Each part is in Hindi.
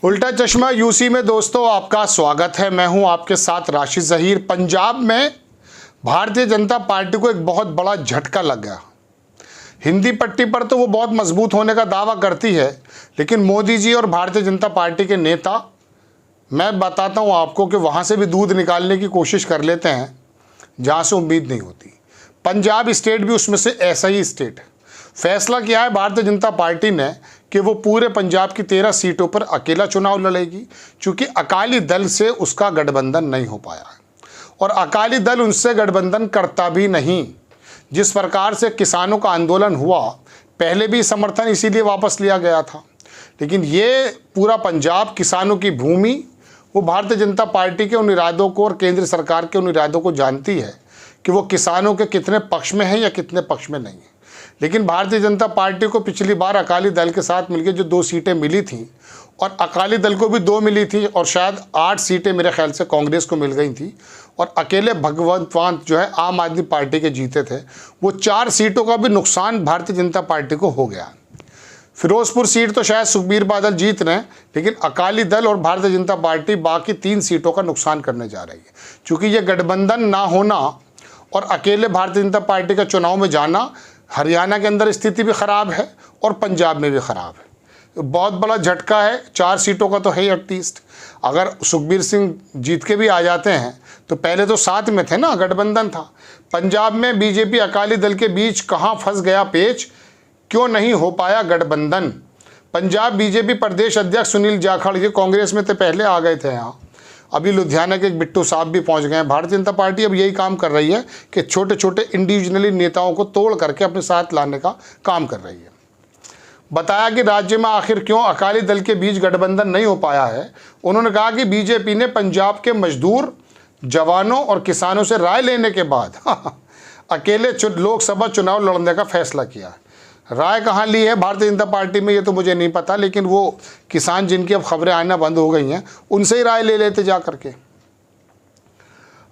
उल्टा चश्मा यूसी में दोस्तों आपका स्वागत है। मैं हूं आपके साथ राशिद ज़हीर। पंजाब में भारतीय जनता पार्टी को एक बहुत बड़ा झटका लग गया। हिंदी पट्टी पर तो वो बहुत मजबूत होने का दावा करती है, लेकिन मोदी जी और भारतीय जनता पार्टी के नेता, मैं बताता हूं आपको कि वहां से भी दूध निकालने की कोशिश कर लेते हैं जहां से उम्मीद नहीं होती। पंजाब स्टेट भी उसमें से ऐसा ही स्टेट है। फैसला किया है भारतीय जनता पार्टी ने कि वो पूरे पंजाब की 13 सीटों पर अकेला चुनाव लड़ेगी, क्योंकि अकाली दल से उसका गठबंधन नहीं हो पाया है और अकाली दल उनसे गठबंधन करता भी नहीं। जिस प्रकार से किसानों का आंदोलन हुआ, पहले भी समर्थन इसीलिए वापस लिया गया था, लेकिन ये पूरा पंजाब किसानों की भूमि, वो भारतीय जनता पार्टी के उन इरादों को और केंद्र सरकार के उन इरादों को जानती है कि वो किसानों के कितने पक्ष में है या कितने पक्ष में नहीं है। लेकिन भारतीय जनता पार्टी को पिछली बार अकाली दल के साथ मिलकर जो 2 सीटें मिली थी, और अकाली दल को भी 2 मिली थी, और शायद 8 सीटें मेरे ख्याल से कांग्रेस को मिल गई थी, और अकेले भगवंत मान जो है आम आदमी पार्टी के जीते थे। वो 4 सीटों का भी नुकसान भारतीय जनता पार्टी को हो गया। फिरोजपुर सीट तो शायद सुखबीर बादल जीत रहे हैं, लेकिन अकाली दल और भारतीय जनता पार्टी बाकी 3 सीटों का नुकसान करने जा रही है, क्योंकि ये गठबंधन ना होना और अकेले भारतीय जनता पार्टी का चुनाव में जाना, हरियाणा के अंदर स्थिति भी ख़राब है और पंजाब में भी ख़राब है। बहुत बड़ा झटका है। 4 सीटों का तो है ही एटलीस्ट। अगर सुखबीर सिंह जीत के भी आ जाते हैं तो पहले तो साथ में थे ना, गठबंधन था। पंजाब में बीजेपी अकाली दल के बीच कहाँ फंस गया पेच, क्यों नहीं हो पाया गठबंधन। पंजाब बीजेपी प्रदेश अध्यक्ष सुनील जाखड़, ये कांग्रेस में तो पहले आ गए थे यहाँ, अभी लुधियाना के एक बिट्टू साहब भी पहुंच गए हैं। भारतीय जनता पार्टी अब यही काम कर रही है कि छोटे छोटे इंडिविजुअली नेताओं को तोड़ करके अपने साथ लाने का काम कर रही है। बताया कि राज्य में आखिर क्यों अकाली दल के बीच गठबंधन नहीं हो पाया है। उन्होंने कहा कि बीजेपी ने पंजाब के मजदूर, जवानों और किसानों से राय लेने के बाद अकेले लोकसभा चुनाव लड़ने का फैसला किया है। राय कहाँ ली है भारतीय जनता पार्टी में, ये तो मुझे नहीं पता, लेकिन वो किसान जिनकी अब खबरें आना बंद हो गई हैं, उनसे ही राय ले लेते जा करके।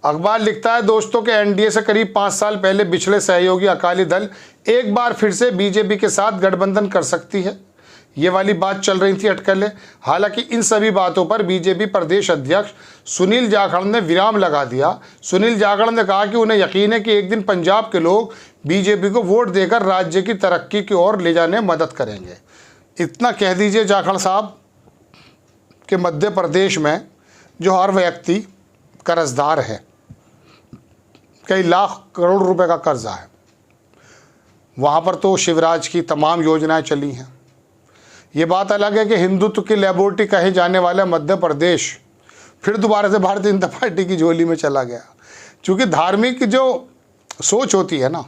अखबार लिखता है दोस्तों के एनडीए से करीब 5 साल पहले बिछड़े सहयोगी अकाली दल एक बार फिर से बीजेपी के साथ गठबंधन कर सकती है। ये वाली बात चल रही थी अटकलें। हालांकि इन सभी बातों पर बीजेपी प्रदेश अध्यक्ष सुनील जाखड़ ने विराम लगा दिया। सुनील जाखड़ ने कहा कि उन्हें यकीन है कि एक दिन पंजाब के लोग बीजेपी को वोट देकर राज्य की तरक्की की ओर ले जाने में मदद करेंगे। इतना कह दीजिए जाखड़ साहब कि मध्य प्रदेश में जो हर व्यक्ति कर्जदार है, कई लाख करोड़ रुपए का कर्जा है, वहाँ पर तो शिवराज की तमाम योजनाएं चली हैं। ये बात अलग है कि हिंदुत्व की लेबोरेटरी कहे जाने वाला मध्य प्रदेश फिर दोबारा से भारतीय जनता पार्टी की झोली में चला गया। क्योंकि धार्मिक जो सोच होती है ना,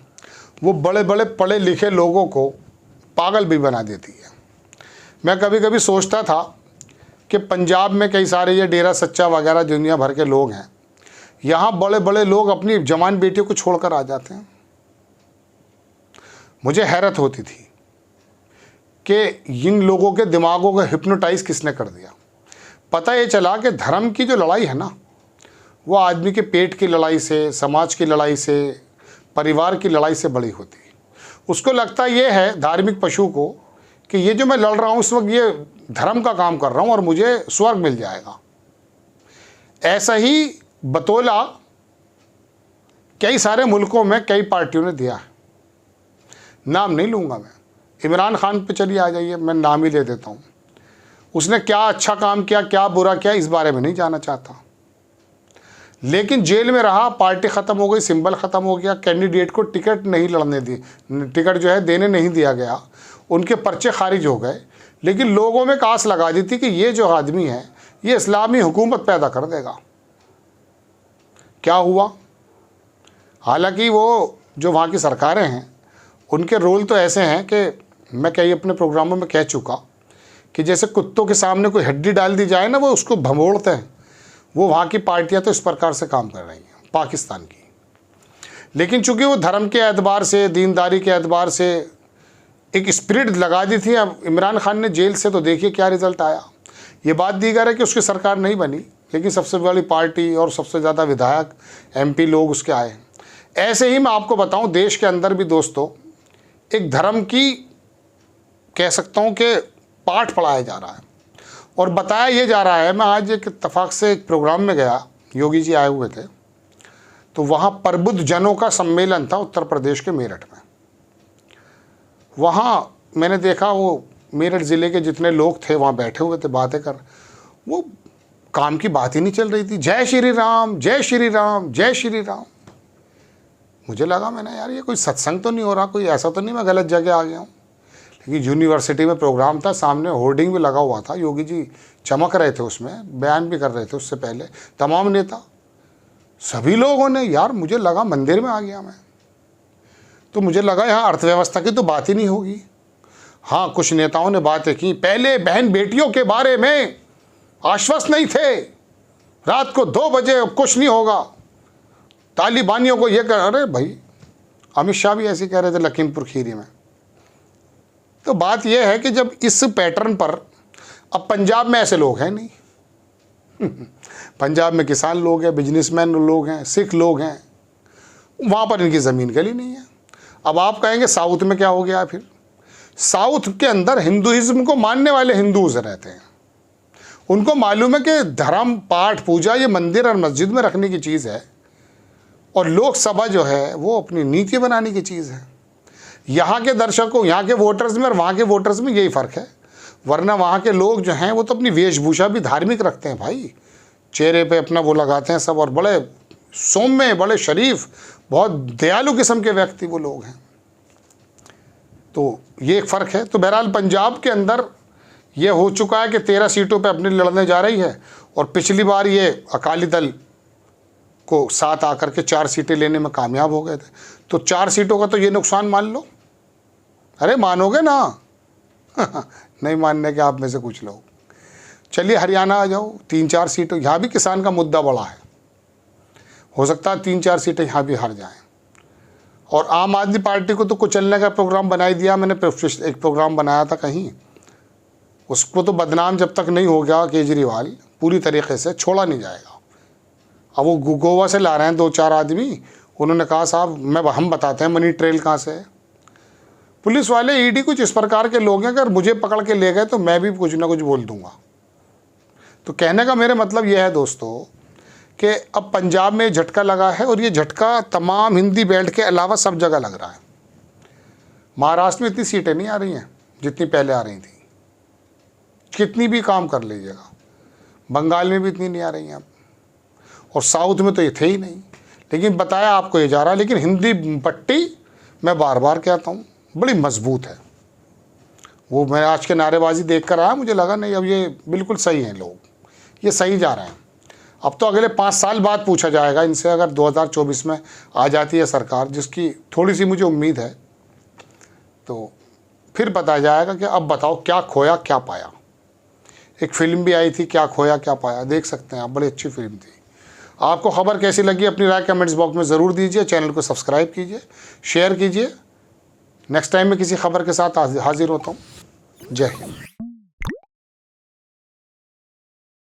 वो बड़े बड़े पढ़े लिखे लोगों को पागल भी बना देती है। मैं कभी कभी सोचता था कि पंजाब में कई सारे ये डेरा सच्चा वगैरह दुनिया भर के लोग हैं, यहाँ बड़े बड़े लोग अपनी जवान बेटियों को छोड़कर आ जाते हैं। मुझे हैरत होती थी कि इन लोगों के दिमागों को हिप्नोटाइज किसने कर दिया। पता ये चला कि धर्म की जो लड़ाई है ना, वो आदमी के पेट की लड़ाई से, समाज की लड़ाई से, परिवार की लड़ाई से बड़ी होती है। उसको लगता ये है धार्मिक पशु को कि ये जो मैं लड़ रहा हूँ उस वक्त ये धर्म का काम कर रहा हूँ और मुझे स्वर्ग मिल जाएगा। ऐसा ही बतौला कई सारे मुल्कों में कई पार्टियों ने दिया है। नाम नहीं लूँगा मैं, इमरान खान पे चलिए आ जाइए, मैं नाम ही ले देता हूँ। उसने क्या अच्छा काम किया, क्या बुरा किया, इस बारे में नहीं जानना चाहता, लेकिन जेल में रहा, पार्टी ख़त्म हो गई, सिंबल ख़त्म हो गया, कैंडिडेट को टिकट नहीं लड़ने दी, टिकट जो है देने नहीं दिया गया, उनके पर्चे खारिज हो गए। लेकिन लोगों में आस लगा दी थी कि ये जो आदमी है ये इस्लामी हुकूमत पैदा कर देगा। क्या हुआ? हालांकि वो जो वहाँ की सरकारें हैं उनके रोल तो ऐसे हैं कि मैं कई अपने प्रोग्रामों में कह चुका कि जैसे कुत्तों के सामने कोई हड्डी डाल दी जाए ना, वो उसको भमोड़ते हैं। वो वहाँ की पार्टियाँ तो इस प्रकार से काम कर रही हैं पाकिस्तान की। लेकिन चूंकि वो धर्म के एतबार से, दीनदारी के एतबार से एक स्पिरिट लगा दी थी। अब इमरान खान ने जेल से तो देखिए क्या रिज़ल्ट आया। ये बात दीगर है कि उसकी सरकार नहीं बनी, लेकिन सबसे बड़ी पार्टी और सबसे ज़्यादा विधायक MP लोग उसके आए। ऐसे ही मैं आपको बताऊं, देश के अंदर भी दोस्तों एक धर्म की कह सकता हूं कि पाठ पढ़ाया जा रहा है और बताया ये जा रहा है, मैं आज एक इत्तफाक से एक प्रोग्राम में गया, योगी जी आए हुए थे, तो वहाँ प्रबुद्ध जनों का सम्मेलन था उत्तर प्रदेश के मेरठ में। वहाँ मैंने देखा वो मेरठ ज़िले के जितने लोग थे वहाँ बैठे हुए थे, बातें कर, वो काम की बात ही नहीं चल रही थी। जय श्री राम, जय श्री राम, जय श्री राम। मुझे लगा, मैंने यार ये कोई सत्संग तो नहीं हो रहा, कोई ऐसा तो नहीं मैं गलत जगह आ गया हूँ। लेकिन यूनिवर्सिटी में प्रोग्राम था, सामने होर्डिंग भी लगा हुआ था, योगी जी चमक रहे थे उसमें, बयान भी कर रहे थे उससे पहले तमाम नेता, सभी लोगों ने। यार मुझे लगा मंदिर में आ गया मैं, तो मुझे लगा यहाँ अर्थव्यवस्था की तो बात ही नहीं होगी। हाँ, कुछ नेताओं ने बातें की, पहले बहन बेटियों के बारे में आश्वस्त नहीं थे, रात को 2 बजे कुछ नहीं होगा, तालिबानियों को ये कर। अरे भाई, अमित शाह भी ऐसे कह रहे थे लखीमपुर खीरी में। तो बात यह है कि जब इस पैटर्न पर, अब पंजाब में ऐसे लोग हैं नहीं पंजाब में किसान लोग हैं, बिजनेसमैन लोग हैं, सिख लोग हैं, वहाँ पर इनकी ज़मीन गली नहीं है। अब आप कहेंगे साउथ में क्या हो गया? फिर साउथ के अंदर हिंदुइज्म को मानने वाले हिंदूज रहते हैं, उनको मालूम है कि धर्म, पाठ, पूजा ये मंदिर और मस्जिद में रखने की चीज़ है, और लोकसभा जो है वो अपनी नीति बनाने की चीज़ है। यहाँ के दर्शकों, यहाँ के वोटर्स में और वहाँ के वोटर्स में यही फ़र्क है। वरना वहाँ के लोग जो हैं वो तो अपनी वेशभूषा भी धार्मिक रखते हैं भाई, चेहरे पे अपना वो लगाते हैं सब, और बड़े सौम्य, बड़े शरीफ, बहुत दयालु किस्म के व्यक्ति वो लोग हैं। तो ये एक फ़र्क है। तो बहरहाल पंजाब के अंदर ये हो चुका है कि 13 सीटों पे अपनी लड़ने जा रही है, और पिछली बार ये अकाली दल को साथ आकर के 4 सीटें लेने में कामयाब हो गए थे। तो 4 सीटों का तो ये नुकसान मान लो। अरे मानोगे ना नहीं मानने के आप में से कुछ लोग। चलिए हरियाणा आ जाओ, 3-4 सीटों, यहाँ भी किसान का मुद्दा बड़ा है, हो सकता है 3-4 सीटें यहाँ भी हार जाएं। और आम आदमी पार्टी को तो कुचलने का प्रोग्राम बना ही दिया। मैंने एक प्रोग्राम बनाया था कहीं, उसको तो बदनाम जब तक नहीं हो गया केजरीवाल पूरी तरीके से, छोड़ा नहीं जाएगा। अब वो गोवा से ला रहे हैं 2-4 आदमी, उन्होंने कहा साहब हम बताते हैं मनी ट्रेल कहाँ से है। पुलिस वाले, ईडी कुछ इस प्रकार के लोग हैं, अगर मुझे पकड़ के ले गए तो मैं भी कुछ ना कुछ बोल दूंगा। तो कहने का मेरा मतलब यह है दोस्तों कि अब पंजाब में झटका लगा है, और ये झटका तमाम हिंदी बेल्ट के अलावा सब जगह लग रहा है। महाराष्ट्र में इतनी सीटें नहीं आ रही हैं जितनी पहले आ रही थी, कितनी भी काम कर लीजिएगा। बंगाल में भी इतनी नहीं आ रही हैं अब, और साउथ में तो ये थे ही नहीं। लेकिन बताया आपको ये जा रहा है। लेकिन हिंदी पट्टी, मैं बार बार कहता हूँ, बड़ी मजबूत है। वो मैं आज के नारेबाजी देख कर आया, मुझे लगा नहीं अब ये बिल्कुल सही हैं लोग, ये सही जा रहे हैं। अब तो अगले 5 साल बाद पूछा जाएगा इनसे, अगर 2024 में आ जाती है सरकार, जिसकी थोड़ी सी मुझे उम्मीद है, तो फिर बताया जाएगा कि अब बताओ क्या खोया क्या पाया। एक फिल्म भी आई थी, क्या खोया क्या पाया, देख सकते हैं आप, बड़ी अच्छी फिल्म थी। आपको खबर कैसी लगी अपनी राय कमेंट्स बॉक्स में ज़रूर दीजिए। चैनल को सब्सक्राइब कीजिए, शेयर कीजिए। नेक्स्ट टाइम मैं किसी खबर के साथ हाजिर होता हूँ। जय हिंद।